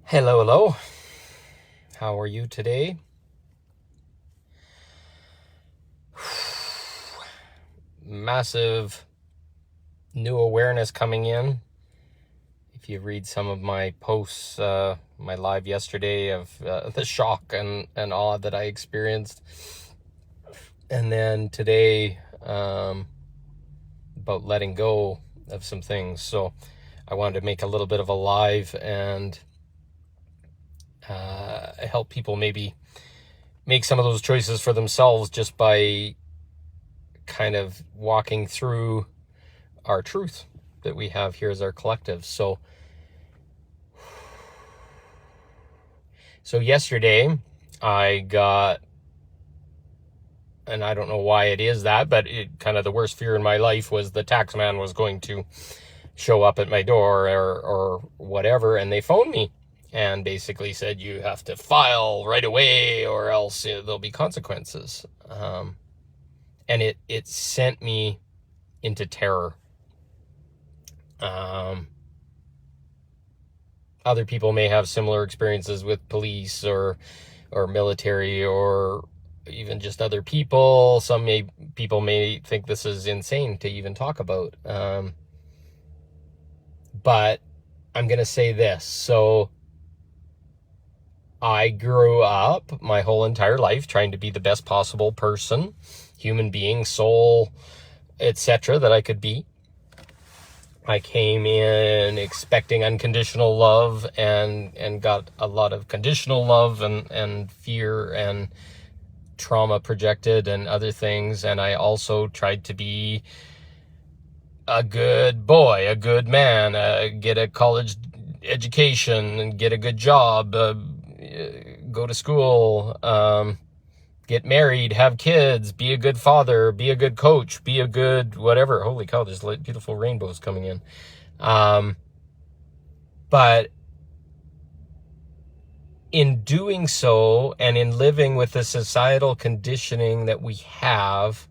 Hello, hello. How are you today? Massive new awareness coming in. If you read some of my posts, my live yesterday of the shock and awe that I experienced. And then today, about letting go of some things. So I wanted to make a little bit of a live and help people maybe make some of those choices for themselves just by kind of walking through our truth that we have here as our collective. So yesterday I got, and I don't know why it is that, but it kind of the worst fear in my life was the tax man was going to show up at my door or whatever, and they phoned me and basically said, you have to file right away or else there'll be consequences. And it sent me into terror. Other people may have similar experiences with police or military or even just other people. People may think this is insane to even talk about. But I'm going to say this. So I grew up my whole entire life trying to be the best possible person, human being, soul, etc. that I could be. I came in expecting unconditional love and got a lot of conditional love and fear and trauma projected and other things. And I also tried to be a good boy, a good man, get a college education and get a good job, go to school, get married, have kids, be a good father, be a good coach, be a good whatever. Holy cow, there's beautiful rainbows coming in. But in doing so and in living with the societal conditioning that we have,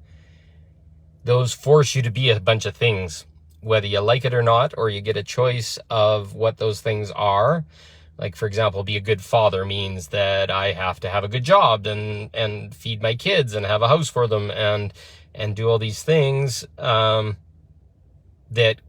those force you to be a bunch of things, whether you like it or not, or you get a choice of what those things are. Like, for example, be a good father means that I have to have a good job and feed my kids and have a house for them and do all these things that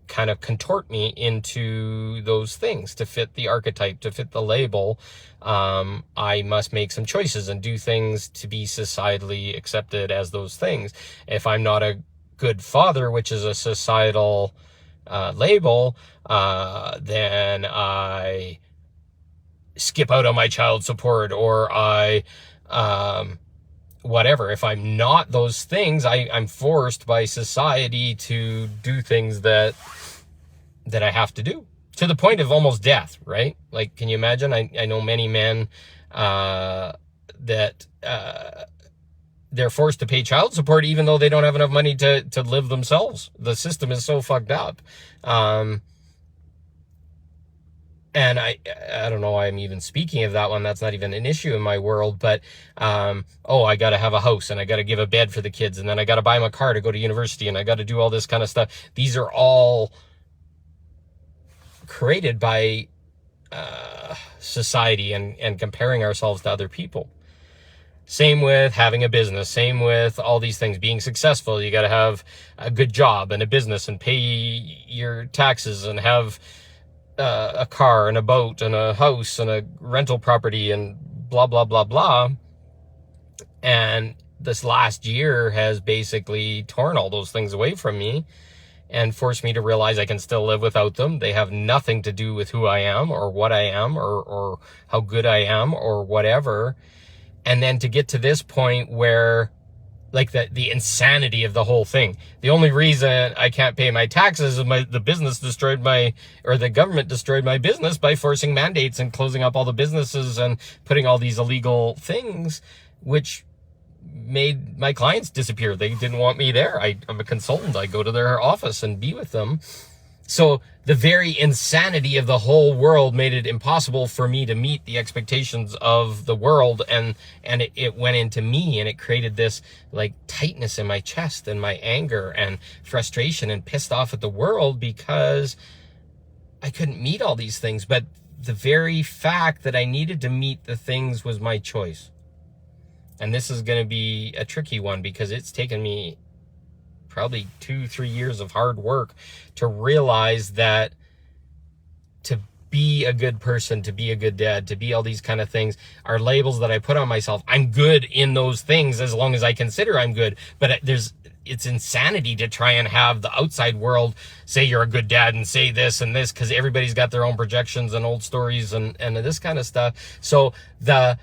kind of contort me into those things to fit the archetype, to fit the label. I must make some choices and do things to be societally accepted as those things. If I'm not a good father, which is a societal label, then I skip out on my child support, or I whatever. If I'm not those things, I'm forced by society to do things that I have to do, to the point of almost death, right? Like, can you imagine? I know many men that they're forced to pay child support even though they don't have enough money to live themselves. The system is so fucked up. And I don't know why I'm even speaking of that one. That's not even an issue in my world. But, I got to have a house and I got to give a bed for the kids. And then I got to buy them a car to go to university and I got to do all this kind of stuff. These are all created by society and comparing ourselves to other people. Same with having a business, same with all these things, being successful. You got to have a good job and a business and pay your taxes and have a car and a boat and a house and a rental property and blah, blah, blah, blah. And this last year has basically torn all those things away from me and forced me to realize I can still live without them. They have nothing to do with who I am or what I am or how good I am or whatever. And then to get to this point where, like, the insanity of the whole thing. The only reason I can't pay my taxes is the business destroyed the government destroyed my business by forcing mandates and closing up all the businesses and putting all these illegal things, which made my clients disappear. They didn't want me there. I'm a consultant. I go to their office and be with them. So the very insanity of the whole world made it impossible for me to meet the expectations of the world. And it went into me and it created this like tightness in my chest and my anger and frustration and pissed off at the world because I couldn't meet all these things, but the very fact that I needed to meet the things was my choice. And this is going to be a tricky one because it's taken me probably 2-3 years of hard work to realize that to be a good person, to be a good dad, to be all these kind of things are labels that I put on myself. I'm good in those things as long as I consider I'm good. But it's insanity to try and have the outside world say you're a good dad and say this and this, because everybody's got their own projections and old stories and this kind of stuff. So the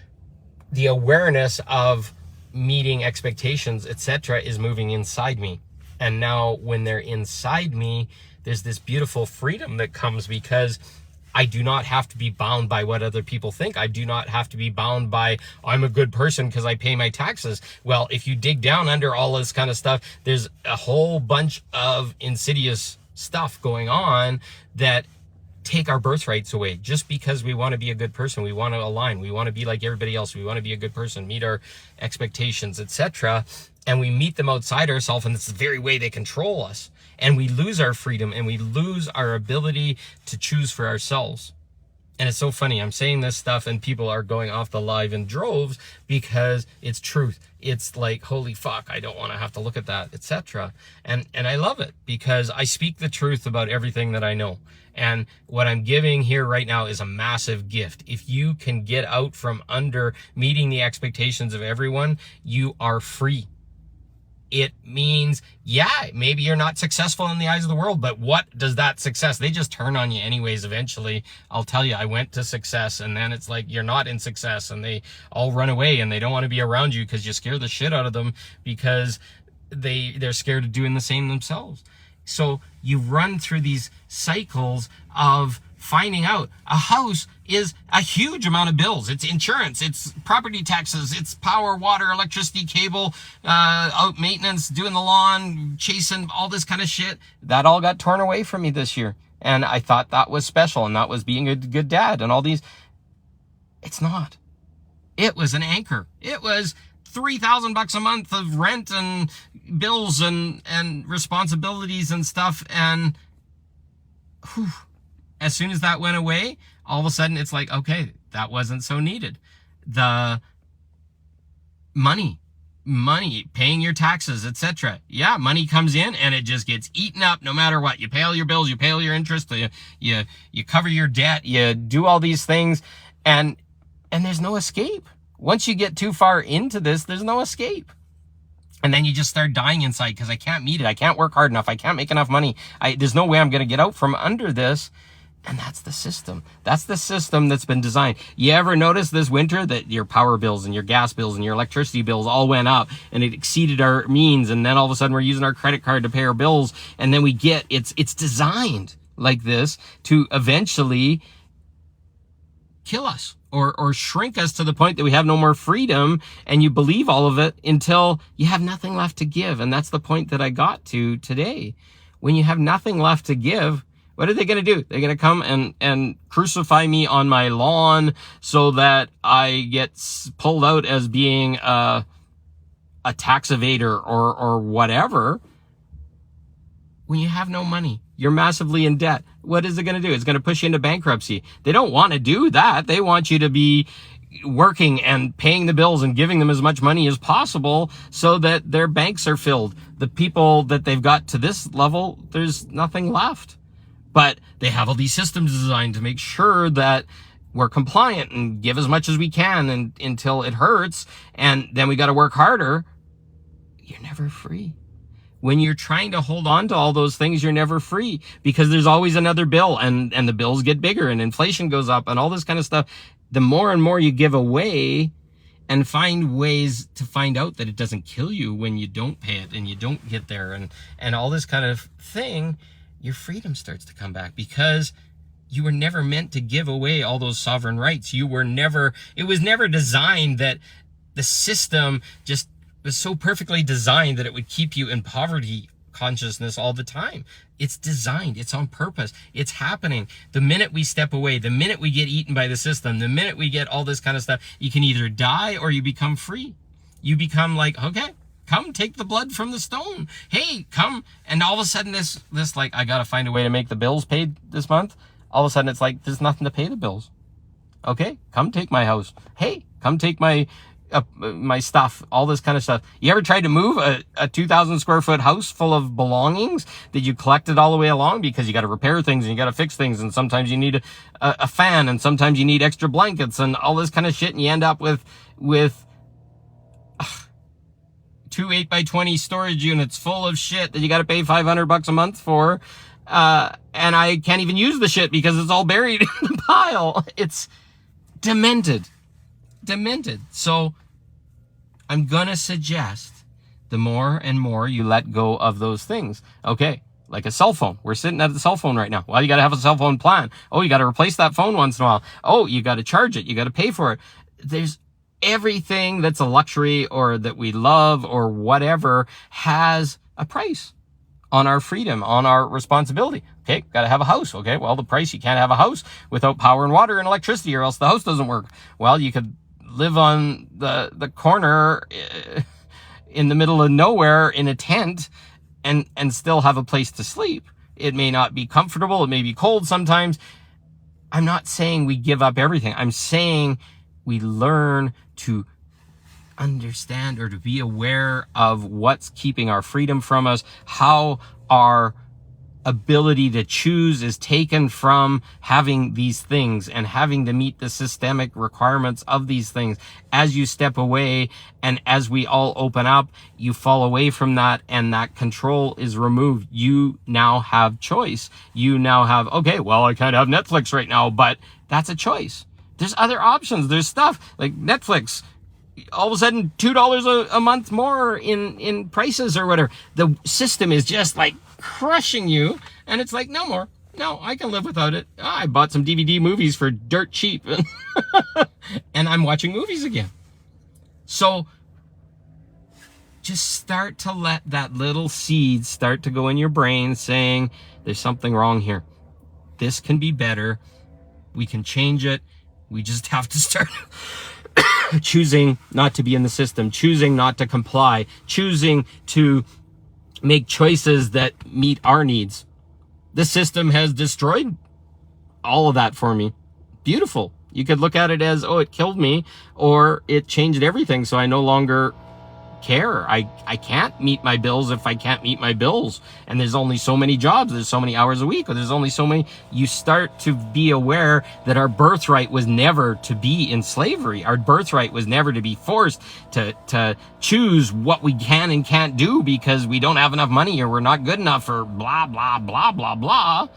awareness of meeting expectations, etc., is moving inside me. And now when they're inside me, there's this beautiful freedom that comes because I do not have to be bound by what other people think. I do not have to be bound by, I'm a good person because I pay my taxes. Well, if you dig down under all this kind of stuff, there's a whole bunch of insidious stuff going on that take our birthrights away just because we want to be a good person. We want to align. We want to be like everybody else. We want to be a good person, meet our expectations, etc. And we meet them outside ourselves, and it's the very way they control us. And we lose our freedom and we lose our ability to choose for ourselves. And it's so funny. I'm saying this stuff and people are going off the live in droves because it's truth. It's like, holy fuck, I don't want to have to look at that, etc. And I love it because I speak the truth about everything that I know. And what I'm giving here right now is a massive gift. If you can get out from under meeting the expectations of everyone, you are free. It means, yeah, maybe you're not successful in the eyes of the world, but what does that success? They just turn on you anyways eventually. I'll tell you, I went to success and then it's like you're not in success and they all run away and they don't want to be around you because you scare the shit out of them because they're scared of doing the same themselves. So you run through these cycles of finding out a house is a huge amount of bills. It's insurance, it's property taxes, it's power, water, electricity, cable, out maintenance, doing the lawn, chasing, all this kind of shit. That all got torn away from me this year. And I thought that was special and that was being a good dad and all these. It's not. It was an anchor. It was $3,000 a month of rent and bills and responsibilities and stuff. And whew, as soon as that went away, all of a sudden it's like, okay, that wasn't so needed. The money, paying your taxes, etc. Yeah, money comes in and it just gets eaten up no matter what. You pay all your bills, you pay all your interest, you cover your debt, you do all these things, and there's no escape. Once you get too far into this, there's no escape. And then you just start dying inside because I can't meet it. I can't work hard enough. I can't make enough money. There's no way I'm going to get out from under this. And that's the system. That's the system that's been designed. You ever notice this winter that your power bills and your gas bills and your electricity bills all went up and it exceeded our means, and then all of a sudden we're using our credit card to pay our bills, and then we get, it's designed like this to eventually kill us or shrink us to the point that we have no more freedom, and you believe all of it until you have nothing left to give. And that's the point that I got to today. When you have nothing left to give, what are they going to do? They're going to come and crucify me on my lawn so that I get pulled out as being a tax evader or whatever. When you have no money, you're massively in debt. What is it going to do? It's going to push you into bankruptcy. They don't want to do that. They want you to be working and paying the bills and giving them as much money as possible so that their banks are filled. The people that they've got to this level, there's nothing left. But they have all these systems designed to make sure that we're compliant and give as much as we can until it hurts. And then we got to work harder. You're never free. When you're trying to hold on to all those things, you're never free because there's always another bill and the bills get bigger and inflation goes up and all this kind of stuff. The more and more you give away and find ways to find out that it doesn't kill you when you don't pay it and you don't get there and all this kind of thing, your freedom starts to come back because you were never meant to give away all those sovereign rights. It was never designed that the system just was so perfectly designed that it would keep you in poverty consciousness all the time. It's designed. It's on purpose. It's happening. The minute we step away, the minute we get eaten by the system, the minute we get all this kind of stuff, you can either die or you become free. You become like, okay, come take the blood from the stone. Hey, come. And all of a sudden this like, I got to find a way to make the bills paid this month. all of a sudden it's like, there's nothing to pay the bills. Okay, come take my house. Hey, come take my stuff, all this kind of stuff. You ever tried to move a 2,000 square foot house full of belongings that you collected all the way along, because you got to repair things and you got to fix things, and sometimes you need a fan, and sometimes you need extra blankets and all this kind of shit, and you end up with 2 8x20 storage units full of shit that you got to pay $500 a month for, and I can't even use the shit because it's all buried in the pile. It's demented. So I'm gonna suggest the more and more you let go of those things. Okay, like a cell phone. We're sitting at the cell phone right now. Well, you got to have a cell phone plan. Oh, you got to replace that phone once in a while. Oh, you got to charge it. You got to pay for it. There's everything that's a luxury or that we love or whatever has a price on our freedom, on our responsibility. Okay, got to have a house. Okay, well, the price, you can't have a house without power and water and electricity, or else the house doesn't work. Well, you could live on the corner in the middle of nowhere in a tent and still have a place to sleep. It may not be comfortable. It may be cold sometimes. I'm not saying we give up everything. I'm saying we learn to understand or to be aware of what's keeping our freedom from us, how our ability to choose is taken from having these things and having to meet the systemic requirements of these things. As you step away and as we all open up, you fall away from that, and that control is removed. You now have choice. You now have, okay, well, I can't have Netflix right now, but that's a choice. There's other options. There's stuff like Netflix. All of a sudden, $2 a month more in prices or whatever. The system is just like crushing you, and it's like, no more. No, I can live without it. I bought some DVD movies for dirt cheap, and I'm watching movies again. So just start to let that little seed start to go in your brain saying, there's something wrong here. This can be better. We can change it. We just have to start choosing not to be in the system, choosing not to comply, choosing to make choices that meet our needs. The system has destroyed all of that for me. Beautiful. You could look at it as, oh, it killed me, or it changed everything, so I no longer care. I can't meet my bills if I can't meet my bills. And there's only so many jobs, there's so many hours a week, or there's only so many. You start to be aware that our birthright was never to be in slavery. Our birthright was never to be forced to choose what we can and can't do because we don't have enough money or we're not good enough or blah, blah, blah, blah, blah.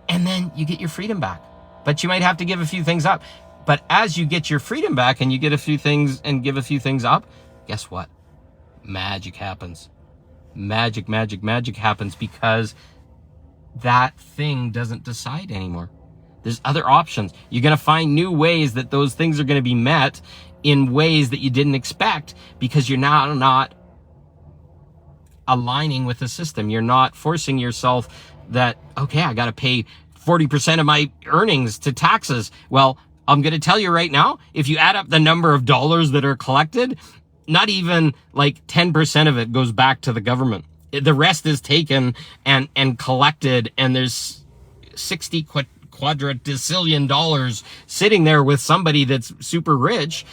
And then you get your freedom back. But you might have to give a few things up. But as you get your freedom back and you get a few things and give a few things up, guess what? Magic happens. Magic happens, because that thing doesn't decide anymore. There's other options. You're going to find new ways that those things are going to be met in ways that you didn't expect, because you're now not aligning with the system. You're not forcing yourself that, okay, I got to pay 40% of my earnings to taxes. Well, I'm going to tell you right now, if you add up the number of dollars that are collected, not even like 10% of it goes back to the government. The rest is taken and collected, and there's 60 quadrillion dollars sitting there with somebody that's super rich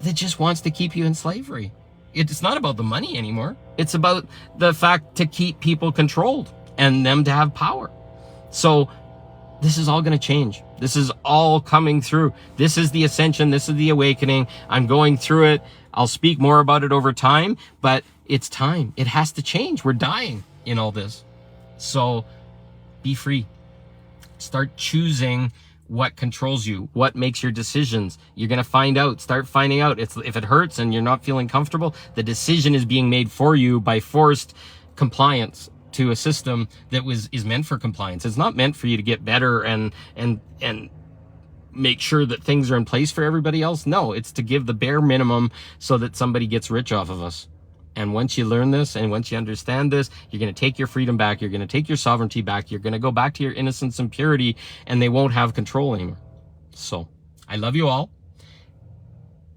that just wants to keep you in slavery. It's not about the money anymore. It's about the fact to keep people controlled and them to have power. So this is all going to change. This is all coming through. This is the ascension. This is the awakening. I'm going through it. I'll speak more about it over time, but it's time. It has to change. We're dying in all this. So be free. Start choosing what controls you, what makes your decisions. You're going to find out. Start finding out. If it hurts and you're not feeling comfortable, the decision is being made for you by forced compliance to a system that is meant for compliance. It's not meant for you to get better and make sure that things are in place for everybody else. No, it's to give the bare minimum so that somebody gets rich off of us. And once you learn this and once you understand this, you're going to take your freedom back. You're going to take your sovereignty back. You're going to go back to your innocence and purity, and they won't have control anymore. So I love you all.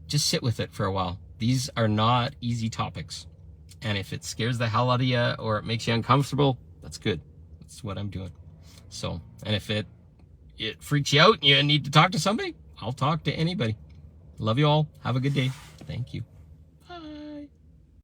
Just sit with it for a while. These are not easy topics. And if it scares the hell out of you or it makes you uncomfortable, that's good. That's what I'm doing. So, and if it freaks you out and you need to talk to somebody, I'll talk to anybody. Love you all. Have a good day. Thank you.